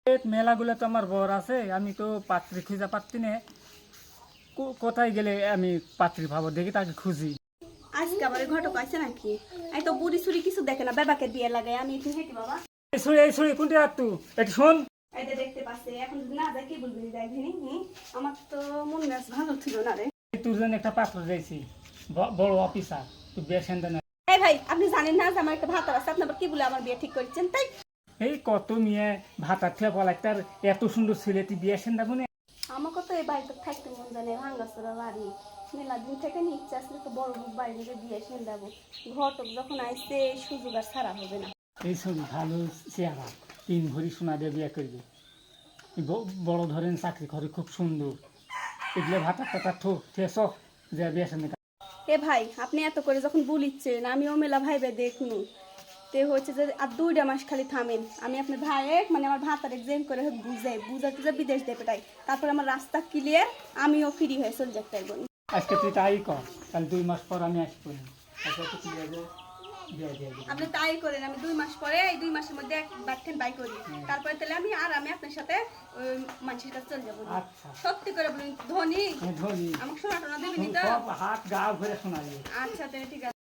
মেলাগুলো তো আমার বর আছে, আমি তো পাত্রী খুঁজে পাচ্ছি না। কোথায় গেলে আমি পাত্রী পাবো, দেখি তাকে খুঁজি। আজকে আবার ঘটক আছে নাকি? এই তো বুড়ি সুড়ি কিছু দেখে না, বেবাকে বিয়ে লাগাই আমি এখানে হেঁটে বাবা। এই ছুরি কোনটি রাত তু একটু শোন। এই যে দেখতে পাচ্ছে, এখন যদি না যায় কি বলবি যাই ভিনি। আমার তো মন মেজাজ ভালো ছিল না রে। তোর জন্য একটা পাত্র দিয়েছি, বড় অফিসার, তুই বিয়ে শান্তি না। এই ভাই, আপনি জানেন না যে আমার একটা ভাতা আছে, আপনি আবার কি বলে আমার বিয়ে ঠিক করেছেন? তাই এই কত মেয়ে ভাতার থেকে বলা, তার এত সুন্দর ছেলে, তুই বিয়ে শান্তি না। আমাকে তো এই বাড়িতে থাকতে মন জানে, ভাঙ্গাচোরা বাড়ি। মেলা দিন থেকে ইচ্ছা আসলে তো বড় লোক বাড়ি নিয়ে বিয়ে সেন দেবো। ঘটক যখন আসছে এই সুযোগ আর ছাড়া হবে না। এই ছবি ভালো চেহারা, 3 ভরি সোনা দিয়ে বিয়ে করবে, বড় ধরেন চাকরি করে, খুব সুন্দর। এগুলো ভাতার টাকা ঠোক ঠেস যে বিয়ে শান্তি। এ ভাই, আপনি এত করে যখন বলিচ্ছেন, আমিও মেলা ভাইবে দেখনু। তে হচ্ছে যে আর 2টা মাস খালি থামেন, আমি আপনার ভাইয়ের মানে আমার ভাতার এক্সাম করে বুঝাতে যে বিদেশ দেবে তাই। তারপর আমার রাস্তা ক্লিয়ার, আমিও ফ্রি হয়ে চলে যেতে পারবো। আজকে তুই তাই কর, তাহলে 2 মাস পর আমি আসবো। আপনি তাই করেন, আমি 2 মাস পরে এই 2 মাসের মধ্যে একবার বাই করি। তারপরে তাহলে আমি আপনার সাথে মানুষের কাছে চলে যাবো। আচ্ছা, সত্যি করে বলুন, ধনী ধনী আমাকে সোনা টোনা দেবেনি তো? সব হাত গা ভরে শোনা যায়। আচ্ছা তাহলে ঠিক আছে।